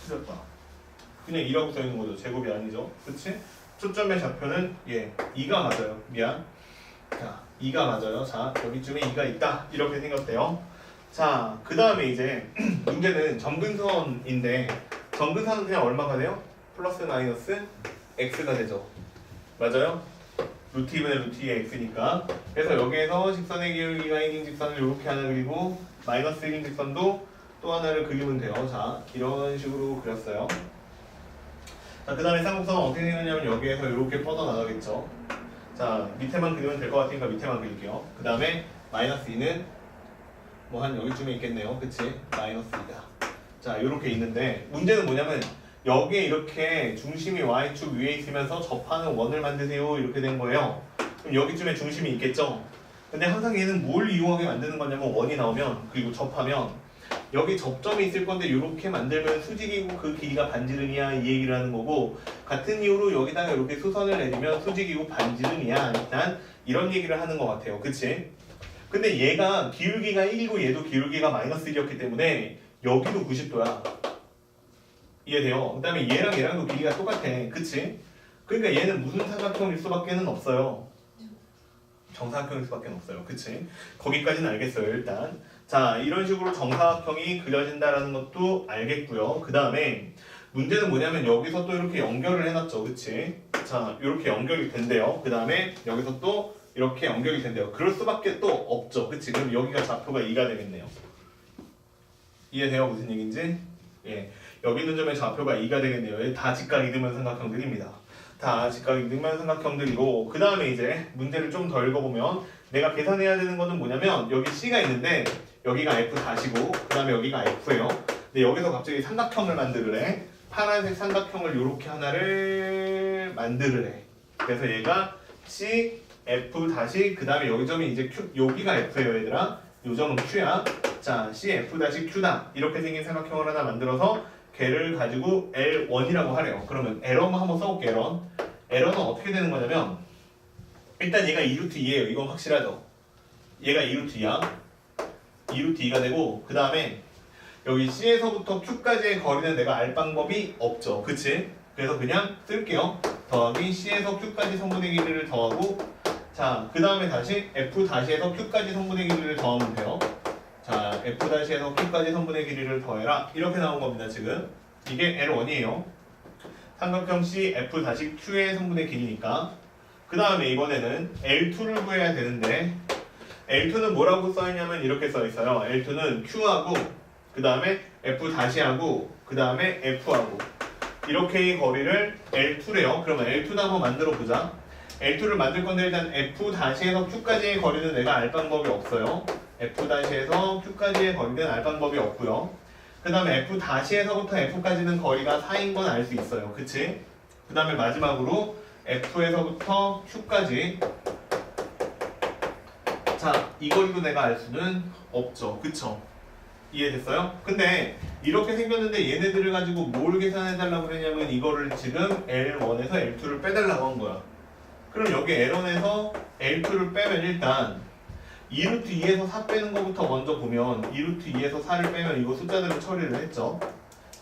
A: 틀렸다. 그냥 2라고 써있는 거죠. 제곱이 아니죠. 그치? 초점의 좌표는 예, 2가 맞아요. 미안. 자, 2가 맞아요. 자, 여기쯤에 2가 있다. 이렇게 생각돼요. 자, 그 다음에 이제 문제는 점근선인데 점근선은 그냥 얼마가 돼요? 플러스 마이너스 x가 되죠. 맞아요? 루트 2분의 루트 2의 x니까. 그래서 여기에서 직선의 기울기가 1인 직선을 이렇게 하나 그리고 마이너스 1인 직선도 또 하나를 그리면 돼요. 자, 이런 식으로 그렸어요. 자, 그 다음에 쌍곡선은 어떻게 생겼냐면 여기에서 이렇게 뻗어나가겠죠. 자, 밑에만 그리면 될 것 같으니까 밑에만 그릴게요. 그 다음에 마이너스 2는 뭐 한 여기쯤에 있겠네요. 그치? 마이너스 2다. 자, 이렇게 있는데 문제는 뭐냐면 여기에 이렇게 중심이 y축 위에 있으면서 접하는 원을 만드세요. 이렇게 된 거예요. 그럼 여기쯤에 중심이 있겠죠? 근데 항상 얘는 뭘 이용하게 만드는 거냐면 원이 나오면 그리고 접하면 여기 접점이 있을 건데 이렇게 만들면 수직이고 그 길이가 반지름이야 이 얘기를 하는 거고 같은 이유로 여기다가 이렇게 수선을 내리면 수직이고 반지름이야 일단 이런 얘기를 하는 것 같아요. 그치? 근데 얘가 기울기가 1이고 얘도 기울기가 마이너스 1이었기 때문에 여기도 90도야. 이해돼요? 그 다음에 얘랑도 길이가 똑같아. 그치? 그러니까 얘는 무슨 삼각형일 수밖에 없어요. 정사각형일 수밖에 없어요. 그치? 거기까지는 알겠어요. 일단 자, 이런 식으로 정사각형이 그려진다라는 것도 알겠고요. 그 다음에 문제는 뭐냐면 여기서 또 이렇게 연결을 해놨죠. 그치? 자, 이렇게 연결이 된대요. 그 다음에 여기서 또 이렇게 연결이 된대요. 그럴 수밖에 또 없죠. 그치? 그럼 여기가 좌표가 2가 되겠네요. 이해돼요? 무슨 얘기인지? 예. 여기 있는 점의 좌표가 2가 되겠네요. 다 직각 이등변 삼각형들입니다. 다 직각 이등변 삼각형들이고 그 다음에 이제 문제를 좀 더 읽어보면 내가 계산해야 되는 거는 뭐냐면 여기 C가 있는데 여기가 F''이고 그 다음에 여기가 F예요. 근데 여기서 갑자기 삼각형을 만들으래. 파란색 삼각형을 이렇게 하나를 만들으래. 그래서 얘가 C, F' 그 다음에 여기 점이 이제 Q, 여기가 F예요 얘들아. 요 점은 Q야. 자, C, F''Q다. 이렇게 생긴 삼각형을 하나 만들어서 걔를 가지고 L1이라고 하래요. 그러면 L1만 한번 써볼게. L1은 어떻게 되는 거냐면 일단 얘가 2루트 2예요. 이건 확실하죠. 얘가 2루트 2야. 2루트 2가 되고 그 다음에 여기 C에서부터 Q까지의 거리는 내가 알 방법이 없죠. 그치? 그래서 그냥 쓸게요. 더하기 C에서 Q까지 성분의 길이를 더하고 자, 그 다음에 다시 F'에서 Q까지 성분의 길이를 더하면 돼요. 자, F'에서 Q까지 성분의 길이를 더해라. 이렇게 나온 겁니다, 지금. 이게 L1이에요. 삼각형 C, F'Q의 성분의 길이니까. 그 다음에 이번에는 L2를 구해야 되는데 L2는 뭐라고 써있냐면 이렇게 써있어요. L2는 Q하고 그 다음에 F'하고 그 다음에 F하고 이렇게의 거리를 L2래요. 그러면 L2도 한번 만들어 보자. L2를 만들 건데 일단 F'에서 Q까지의 거리는 내가 알 방법이 없어요. F'에서 Q까지의 거리는 알 방법이 없고요. 그 다음에 F'에서부터 F까지는 거리가 4인 건 알 수 있어요. 그치? 그 다음에 마지막으로 F에서부터 Q까지 자, 이 거리도 내가 알 수는 없죠. 그쵸? 이해됐어요? 근데 이렇게 생겼는데 얘네들을 가지고 뭘 계산해달라고 그랬냐면 이거를 지금 L1에서 L2를 빼달라고 한 거야. 그럼 여기 L1에서 L2를 빼면 일단 2루트 2에서 4 빼는 것부터 먼저 보면 2루트 2에서 4를 빼면 이거 숫자들을 처리를 했죠.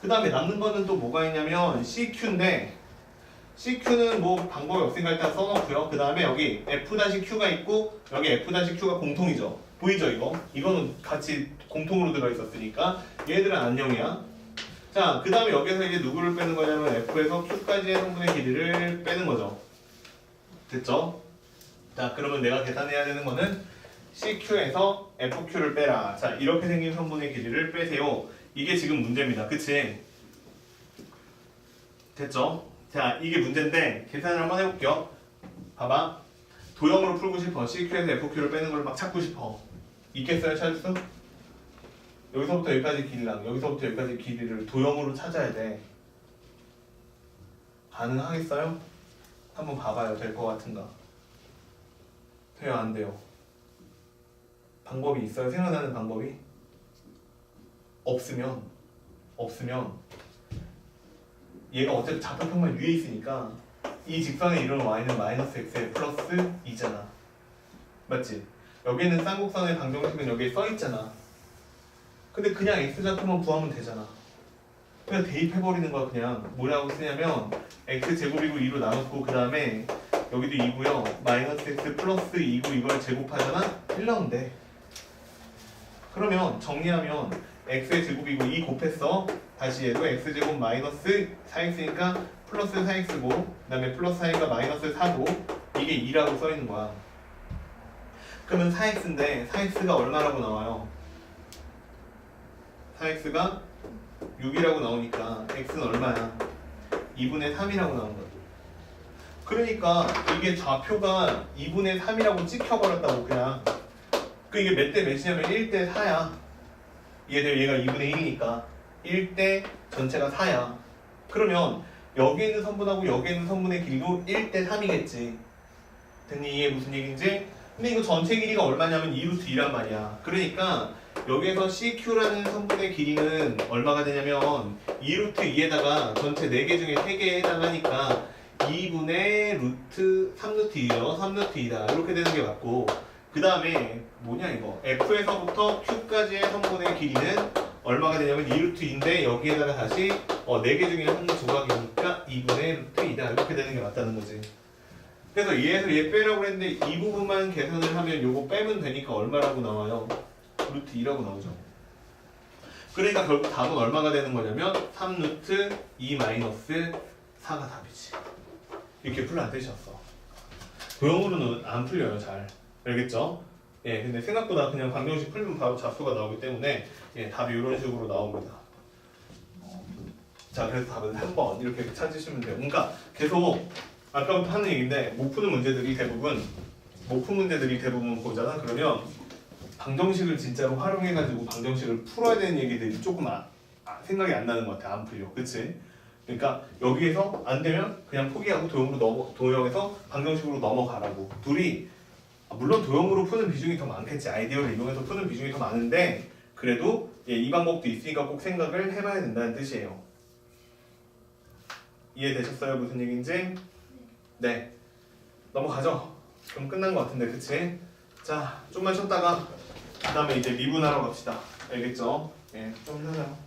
A: 그 다음에 남는 거는 또 뭐가 있냐면 CQ인데 CQ는 뭐 방법이 없으니까 일단 써놓고요. 그 다음에 여기 F-Q가 있고 여기 F-Q가 공통이죠. 보이죠 이거? 이거는 같이 공통으로 들어있었으니까 얘들은 안녕이야. 자, 그 다음에 여기서 이제 누구를 빼는 거냐면 F에서 Q까지의 성분의 길이를 빼는 거죠. 됐죠? 자, 그러면 내가 계산해야 되는 거는 CQ에서 FQ를 빼라. 자, 이렇게 생긴 성분의 길이를 빼세요. 이게 지금 문제입니다. 그치? 됐죠? 자, 이게 문제인데 계산을 한번 해볼게요. 봐봐. 도형으로 풀고 싶어. CQ에서 FQ를 빼는 걸 막 찾고 싶어. 있겠어요? 찾을 수? 여기서부터 여기까지 길이랑 여기서부터 여기까지 길이를 도형으로 찾아야 돼. 가능하겠어요? 한번 봐봐요. 될 것 같은가? 돼요? 안 돼요? 방법이 있어요? 생각나는 방법이? 없으면 얘가 어차피 좌표평면 위에 있으니까 이 직선에 이루는 y는 마이너스 x에 플러스 2잖아. 맞지? 여기는 쌍곡선의 방정식은 여기에 써있잖아. 근데 그냥 x좌표만 구하면 되잖아. 그냥 대입해버리는 거야. 그냥 뭐라고 쓰냐면 x제곱이고 2로 나누고 그 다음에 여기도 2고요 마이너스 x 플러스 2고 이걸 제곱하잖아. 1 나온대. 그러면 정리하면 x의 제곱이고 2 곱했어. 다시 얘도 x제곱 마이너스 4x니까 플러스 4x고 그 다음에 플러스 4가 마이너스 4고 이게 2라고 써있는 거야. 그러면 4x인데 4x가 얼마라고 나와요? 4x가 6이라고 나오니까 x는 얼마야? 2분의 3이라고 나온 거야. 그러니까 이게 좌표가 2분의 3이라고 찍혀버렸다고 그냥. 그 이게 몇 대 몇이냐면 1대 4야. 얘들 얘가 2분의 1이니까 1대 전체가 4야. 그러면 여기 있는 선분하고 여기 있는 선분의 길이도 1대 3이겠지. 됐니? 이게 무슨 얘기인지? 근데 이거 전체 길이가 얼마냐면 2루트 2란 말이야. 그러니까 여기에서 CQ라는 선분의 길이는 얼마가 되냐면 2루트 2에다가 전체 4개 중에 3개에 해당하니까 2분의 루트 3루트 2요. 3루트 2다. 이렇게 되는 게 맞고 그 다음에 뭐냐 이거 F에서부터 Q까지의 선분의 길이는 얼마가 되냐면 2루트 2인데 여기에다가 다시 4개 중에 한 조각이니까 2분의 루트 2다. 이렇게 되는 게 맞다는 거지. 그래서 얘에서 얘 빼라고 그랬는데 이 부분만 계산을 하면 요거 빼면 되니까 얼마라고 나와요? 루트 2라고 나오죠. 그러니까 결국 답은 얼마가 되는 거냐면 3루트 2 마이너스 4가 답이지. 이렇게 풀면 안 되셨어. 도형으로는 안 풀려요 잘. 알겠죠? 예, 근데 생각보다 그냥 방정식 풀면 바로 좌표가 나오기 때문에 예, 답이 이런 식으로 나옵니다. 자, 그래서 답은 3번 이렇게 찾으시면 돼요. 그러니까 계속 아까부터 하는 얘기인데 못 푸는 문제들이 대부분 보잖아. 그러면 방정식을 진짜로 활용해가지고 방정식을 풀어야 되는 얘기들이 조금 생각이 안 나는 것 같아. 안 풀려. 그치? 그러니까 여기에서 안 되면 그냥 포기하고 도형에서 방정식으로 넘어가라고. 둘이 물론 도형으로 푸는 비중이 더 많겠지. 아이디어를 이용해서 푸는 비중이 더 많은데 그래도 예, 이 방법도 있으니까 꼭 생각을 해봐야 된다는 뜻이에요. 이해되셨어요? 무슨 얘기인지? 네. 넘어가죠? 그럼 끝난 것 같은데 그치? 자, 좀만 쉬었다가 그 다음에 이제 미분하러 갑시다. 알겠죠? 예, 좀 쉬어요.